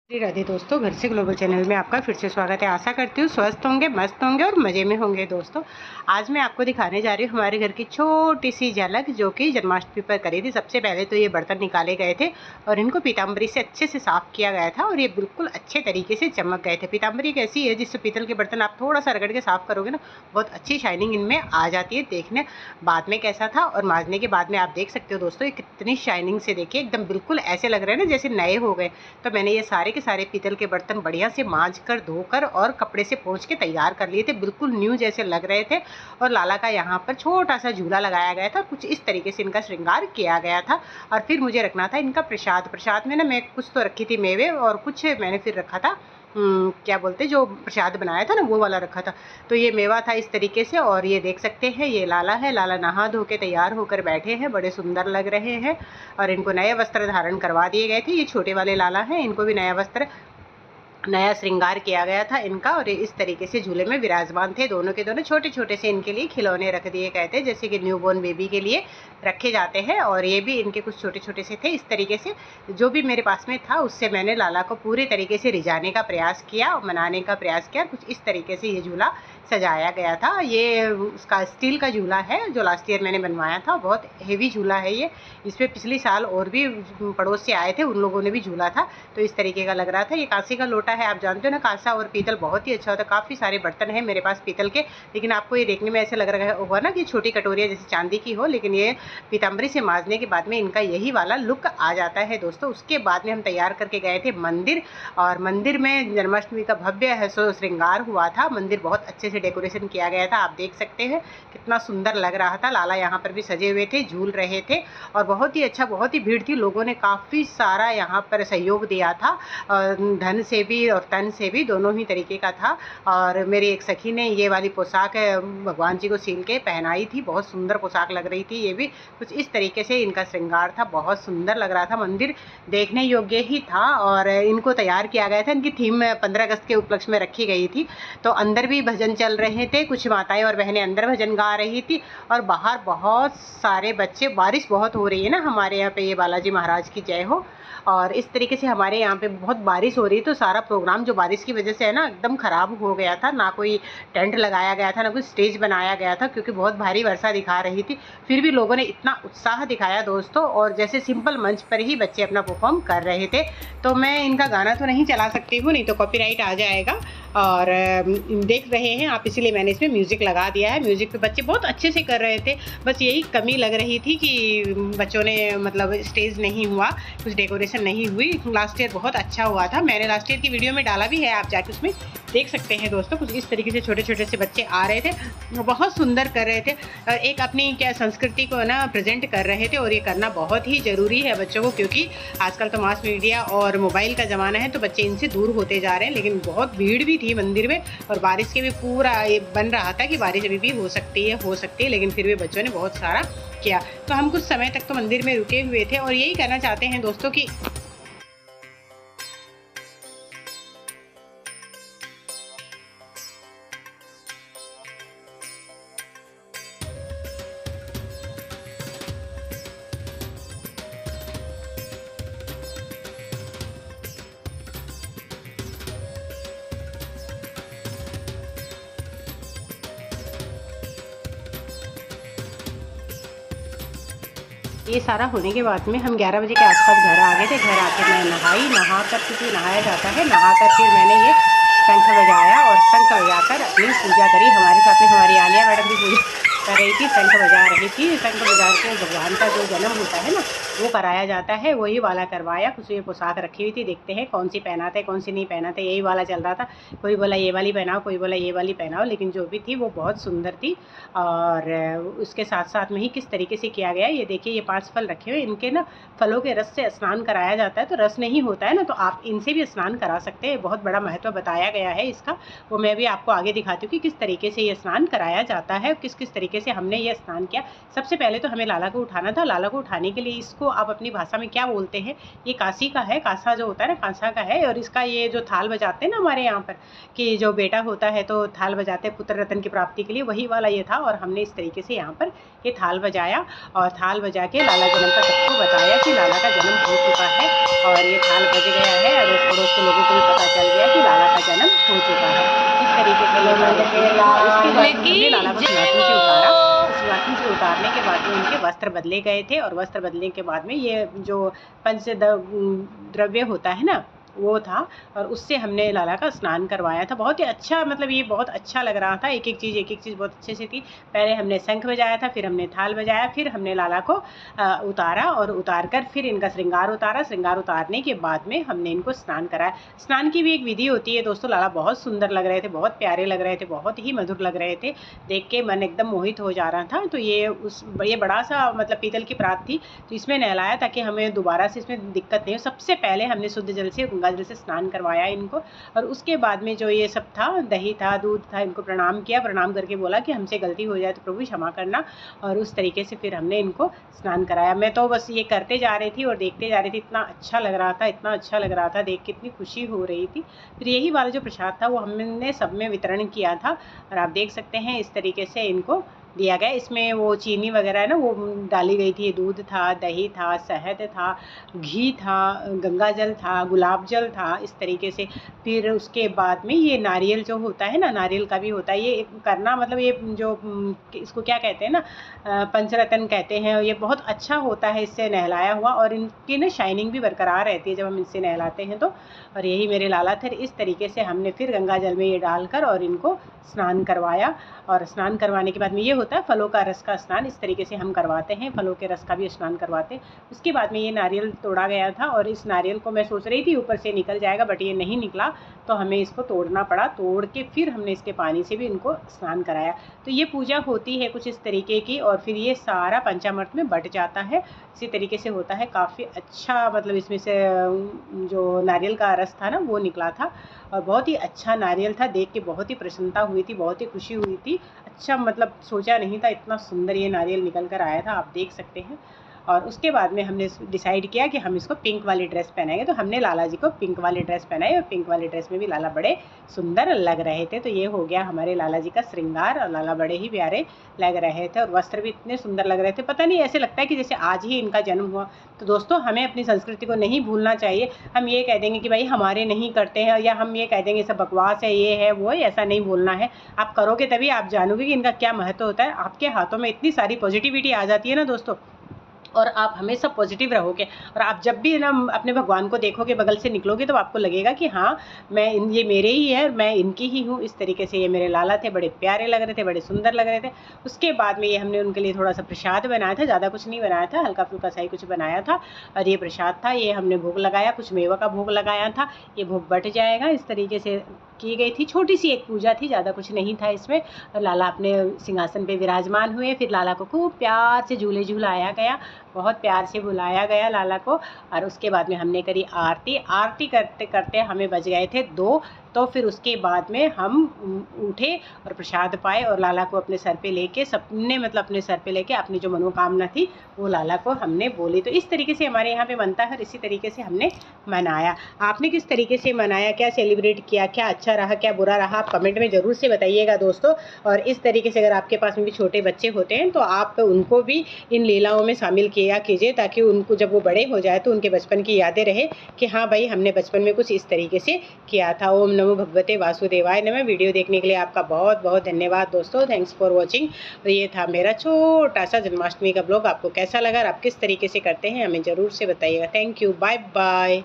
राधे राधे दोस्तों, घर से ग्लोबल चैनल में आपका फिर से स्वागत है। आशा करती हूँ स्वस्थ होंगे, मस्त होंगे और मज़े में होंगे। दोस्तों आज मैं आपको दिखाने जा रही हूँ हमारे घर की छोटी सी झलक, जो कि जन्माष्टमी पर करी थी। सबसे पहले तो ये बर्तन निकाले गए थे और इनको पीताम्बरी से अच्छे से साफ़ किया गया था और ये बिल्कुल अच्छे तरीके से चमक गए थे। पीताम्बरी एक ऐसी है जिससे पीतल के बर्तन आप थोड़ा सा रगड़ के साफ़ करोगे ना, बहुत अच्छी शाइनिंग इनमें आ जाती है। देखने बाद में कैसा था और मांजने के बाद में आप देख सकते हो दोस्तों, ये कितनी शाइनिंग से देखिए, एकदम बिल्कुल ऐसे लग रहे हैं ना जैसे नए हो गए। तो मैंने ये सारे के सारे पीतल के बर्तन बढ़िया से मांज कर, धोकर और कपड़े से पोंछ के तैयार कर लिए थे, बिल्कुल न्यू जैसे लग रहे थे। और लाला का यहाँ पर छोटा सा झूला लगाया गया था, कुछ इस तरीके से इनका श्रृंगार किया गया था। और फिर मुझे रखना था इनका प्रसाद में ना, मैं कुछ तो रखी थी मेवे और कुछ मैंने फिर रखा था क्या बोलते जो प्रसाद बनाया था ना, वो वाला रखा था। तो ये मेवा था इस तरीके से। और ये देख सकते हैं ये लाला है। लाला नहा धो के तैयार होकर बैठे हैं, बड़े सुंदर लग रहे हैं और इनको नए वस्त्र धारण करवा दिए गए थे। ये छोटे वाले लाला हैं, इनको भी नया वस्त्र, नया श्रृंगार किया गया था इनका। और इस तरीके से झूले में विराजमान थे। दोनों के दोनों छोटे छोटे से इनके लिए खिलौने रख दिए गए थे, जैसे कि न्यूबॉर्न बेबी के लिए रखे जाते हैं। और ये भी इनके कुछ छोटे छोटे से थे। इस तरीके से जो भी मेरे पास में था उससे मैंने लाला को पूरे तरीके से रिझाने का प्रयास किया, मनाने का प्रयास किया। कुछ इस तरीके से ये झूला सजाया गया था। ये उसका स्टील का झूला है जो लास्ट ईयर मैंने बनवाया था। बहुत हेवी झूला है ये। इस पर पिछले साल और भी पड़ोस से आए थे, उन लोगों ने भी झूला था, तो इस तरीके का लग रहा था। ये कांसे का लोटा है, आप जानते हो ना, कांसा और पीतल बहुत ही अच्छा होता है। काफ़ी सारे बर्तन हैं मेरे पास पीतल के, लेकिन आपको ये देखने में ऐसे लग रहा होगा ना कि छोटी कटोरियाँ जैसे चांदी की हो, लेकिन ये पीताम्बरी से मांजने के बाद में इनका यही वाला लुक आ जाता है दोस्तों। उसके बाद में हम तैयार करके गए थे मंदिर, और मंदिर में जन्माष्टमी का भव्य है सो श्रृंगार हुआ था। मंदिर बहुत अच्छे से डेकोरेशन किया गया था, आप देख सकते हैं कितना सुंदर लग रहा था। लाला यहाँ पर भी सजे हुए थे, झूल रहे थे और बहुत ही अच्छा, बहुत ही भीड़ थी। लोगों ने काफ़ी सारा यहाँ पर सहयोग दिया था, धन से भी और तन से भी, दोनों ही तरीके का था। और मेरी एक सखी ने ये वाली पोशाक भगवान जी को सील के पहनाई थी, बहुत सुंदर पोशाक लग रही थी। ये भी कुछ इस तरीके से इनका श्रृंगार था, बहुत सुंदर लग रहा था। मंदिर देखने योग्य ही था और इनको तैयार किया गया था। इनकी थीम 15 अगस्त के उपलक्ष्य में रखी गई थी। तो अंदर भी भजन चल रहे थे, कुछ माताएं और बहनें अंदर भजन गा रही थी और बाहर बहुत सारे बच्चे, बारिश बहुत हो रही है ना हमारे यहाँ पे, ये बालाजी महाराज की जय हो। और इस तरीके से हमारे यहाँ पे बहुत बारिश हो रही है, तो सारा प्रोग्राम जो बारिश की वजह से है ना एकदम ख़राब हो गया था। ना कोई टेंट लगाया गया था, ना कोई स्टेज बनाया गया था, क्योंकि बहुत भारी वर्षा दिखा रही थी। फिर भी लोगों ने इतना उत्साह दिखाया दोस्तों, और जैसे सिंपल मंच पर ही बच्चे अपना परफॉर्म कर रहे थे। तो मैं इनका गाना तो नहीं चला सकती हूँ, नहीं तो कॉपीराइट आ जाएगा। और देख रहे हैं आप, इसीलिए मैंने इसमें म्यूज़िक लगा दिया है। म्यूज़िक पे बच्चे बहुत अच्छे से कर रहे थे, बस यही कमी लग रही थी कि बच्चों ने मतलब स्टेज नहीं हुआ, कुछ डेकोरेशन नहीं हुई। लास्ट ईयर बहुत अच्छा हुआ था, मैंने लास्ट ईयर की वीडियो में डाला भी है, आप जाके उसमें देख सकते हैं दोस्तों। कुछ इस तरीके से छोटे छोटे से बच्चे आ रहे थे, बहुत सुंदर कर रहे थे, एक अपनी क्या संस्कृति को ना प्रेजेंट कर रहे थे। और ये करना बहुत ही ज़रूरी है बच्चों को, क्योंकि आजकल तो मास मीडिया और मोबाइल का ज़माना है, तो बच्चे इनसे दूर होते जा रहे हैं। लेकिन बहुत भीड़ भी थी मंदिर में, और बारिश के भी पूरा ये बन रहा था कि बारिश अभी भी हो सकती है, लेकिन फिर भी बच्चों ने बहुत सारा किया। तो हम कुछ समय तक तो मंदिर में रुके हुए थे और यही कहना चाहते हैं दोस्तों कि ये सारा होने के बाद में हम 11 बजे के आसपास घर आ गए थे। घर आकर मैं नहा कर, क्योंकि नहाया जाता है, नहाकर फिर मैंने ये शंख बजाया और शंख बजाकर अपनी पूजा करी। हमारे साथ में हमारी आलिया मैडम भी पूजा कर रही थी, शंख बजा रही थी। शंख बजा के भगवान का जो जन्म होता है ना, वो कराया जाता है, वही वाला करवाया। कुछ ये पोशाक रखी हुई थी, देखते हैं कौन सी पहनाते कौन सी नहीं पहनाते, यही वाला चल रहा था। कोई बोला ये वाली पहनाओ, कोई बोला ये वाली पहनाओ, लेकिन जो भी थी वो बहुत सुंदर थी। और उसके साथ साथ में ही किस तरीके से किया गया, ये देखिए, ये 5 फल रखे हुए, इनके ना फलों के रस से स्नान कराया जाता है। तो रस नहीं होता है ना, तो आप इनसे भी स्नान करा सकते हैं। बहुत बड़ा महत्व बताया गया है इसका, वो मैं भी आपको आगे दिखाती हूँ कि किस तरीके से ये स्नान कराया जाता है, किस किस तरीके से हमने ये स्नान किया। सबसे पहले तो हमें लाला को उठाना था। लाला को उठाने के लिए, इसको आप अपनी भाषा में क्या बोलते हैं, ये काशी का है, कांसा जो होता है ना, कांसा का है। और इसका ये जो थाल बजाते हैं ना हमारे यहाँ पर, कि जो बेटा होता है तो थाल बजाते हैं पुत्र रत्न की प्राप्ति के लिए, वही वाला ये था। और हमने इस तरीके से यहाँ पर ये थाल बजाया और थाल बजा के लाला जन्म का सबको बताया कि लाला का जन्म हो चुका है और ये थाल बज गया है। अड़ोस पड़ोस के लोगों हमने लाला को सिंहासन से उतारा। सिंहासन से उतारने के बाद में उनके वस्त्र बदले गए थे और वस्त्र बदलने के बाद में ये जो पंच द्रव्य होता है ना वो था और उससे हमने लाला का स्नान करवाया था। बहुत ही अच्छा, मतलब ये बहुत अच्छा लग रहा था। एक एक चीज़ बहुत अच्छे से थी। पहले हमने शंख बजाया था, फिर हमने थाल बजाया, फिर हमने लाला को उतारा और उतार कर फिर इनका श्रृंगार उतारा। श्रृंगार उतारने के बाद में हमने इनको स्नान कराया। स्नान की भी एक विधि होती है दोस्तों। लाला बहुत सुंदर लग रहे थे, बहुत प्यारे लग रहे थे, बहुत ही मधुर लग रहे थे। देख के मन एकदम मोहित हो जा रहा था। तो ये बड़ा सा मतलब पीतल की परात थी, तो इसमें नहलाया ताकि हमें दोबारा से इसमें दिक्कत नहीं हो। सबसे पहले हमने शुद्ध जल से जल से स्नान करवाया इनको और उसके बाद में जो ये सब था, दही था, दूध था, इनको प्रणाम किया। प्रणाम करके बोला कि हमसे गलती हो जाए तो प्रभु क्षमा करना, और उस तरीके से फिर हमने इनको स्नान कराया। मैं तो बस ये करते जा रही थी और देखते जा रही थी। इतना अच्छा लग रहा था, इतना अच्छा लग रहा था, देख के इतनी खुशी हो रही थी। फिर यही वाला जो प्रसाद था वो हमने सब में वितरण किया था और आप देख सकते हैं इस तरीके से इनको दिया गया। इसमें वो चीनी वगैरह है ना वो डाली गई थी। दूध था, दही था, शहद था, घी था, गंगा जल था, गुलाब जल था, इस तरीके से। फिर उसके बाद में ये नारियल जो होता है ना, नारियल का भी होता है ये करना, मतलब ये जो इसको क्या कहते हैं ना, पंचरत्न कहते हैं। ये बहुत अच्छा होता है इससे नहलाया हुआ, और इनकी ना शाइनिंग भी बरकरार रहती है जब हम इनसे नहलाते हैं तो। और यही मेरे लाला थे। इस तरीके से हमने फिर गंगा जल में ये डालकर और इनको स्नान करवाया। और स्नान करवाने के बाद में ये होता है फलों का रस का स्नान, इस तरीके से हम करवाते हैं। फलों के रस का भी स्नान करवाते हैं। उसके बाद में ये नारियल तोड़ा गया था और इस नारियल को मैं सोच रही थी ऊपर से निकल जाएगा, बट ये नहीं निकला, तो हमें इसको तोड़ना पड़ा। तोड़ के फिर हमने इसके पानी से भी इनको स्नान कराया। तो ये पूजा होती है कुछ इस तरीके की, और फिर ये सारा पंचामृत में बट जाता है। इसी तरीके से होता है। काफ़ी अच्छा, मतलब इसमें से जो नारियल का रस था ना वो निकला था और बहुत ही अच्छा नारियल था। देख के बहुत ही प्रसन्नता हुई थी, बहुत ही खुशी हुई थी। अच्छा, मतलब सोचा नहीं था इतना सुंदर ये नारियल निकल कर आया था, आप देख सकते हैं। और उसके बाद में हमने डिसाइड किया कि हम इसको पिंक वाली ड्रेस पहनाएंगे, तो हमने लाला जी को पिंक वाली ड्रेस पहनाई और पिंक वाली ड्रेस में भी लाला बड़े सुंदर लग रहे थे। तो ये हो गया हमारे लाला जी का श्रृंगार, और लाला बड़े ही प्यारे लग रहे थे और वस्त्र भी इतने सुंदर लग रहे थे। पता नहीं, ऐसे लगता है कि जैसे आज ही इनका जन्म हुआ। तो दोस्तों, हमें अपनी संस्कृति को नहीं भूलना चाहिए। हम ये कह देंगे कि भाई हमारे नहीं करते हैं, या हम ये कह देंगे सब बकवास है, ये है वो है, ऐसा नहीं बोलना है। आप करोगे तभी आप जानोगे कि इनका क्या महत्व होता है। आपके हाथों में इतनी सारी पॉजिटिविटी आ जाती है ना दोस्तों, और आप हमेशा पॉजिटिव रहोगे। और आप जब भी ना अपने भगवान को देखोगे, बगल से निकलोगे, तो आपको लगेगा कि हाँ ये मेरे ही है, मैं इनकी ही हूँ। इस तरीके से ये मेरे लाला थे, बड़े प्यारे लग रहे थे, बड़े सुंदर लग रहे थे। उसके बाद में ये हमने उनके लिए थोड़ा सा प्रसाद बनाया था, ज़्यादा कुछ नहीं बनाया था, हल्का फुल्का सा ही कुछ बनाया था। और ये प्रसाद था, ये हमने भोग लगाया, कुछ मेवा का भोग लगाया था। ये भोग बट जाएगा, इस तरीके से की गई थी। छोटी सी एक पूजा थी, ज़्यादा कुछ नहीं था इसमें। और लाला अपने सिंहासन पे विराजमान हुए। फिर लाला को खूब प्यार से झूले झूलाया गया, बहुत प्यार से बुलाया गया लाला को। और उसके बाद में हमने करी आरती। आरती करते करते हमें बज गए थे 2। तो फिर उसके बाद में हम उठे और प्रसाद पाए और लाला को अपने सर पे लेके, सबने मतलब अपने सर पे लेके अपनी जो मनोकामना थी वो लाला को हमने बोली। तो इस तरीके से हमारे यहाँ पे बनता है, इसी तरीके से हमने मनाया। आपने किस तरीके से मनाया, क्या सेलिब्रेट किया, क्या अच्छा रहा, क्या बुरा रहा, आप कमेंट में ज़रूर से बताइएगा दोस्तों। और इस तरीके से अगर आपके पास में भी छोटे बच्चे होते हैं तो आप उनको भी इन लीलाओं में शामिल किया कीजिए, ताकि उनको जब वो बड़े हो जाए तो उनके बचपन की यादें रहे कि हाँ भाई हमने बचपन में कुछ इस तरीके से किया था। ओम नमो भगवते वासुदेवाय नमः। वीडियो देखने के लिए आपका बहुत बहुत धन्यवाद दोस्तों, थैंक्स फॉर वॉचिंग। और ये था मेरा छोटा सा जन्माष्टमी का ब्लॉग। आपको कैसा लगा और आप किस तरीके से करते हैं हमें ज़रूर से बताइएगा। Thank you, bye bye.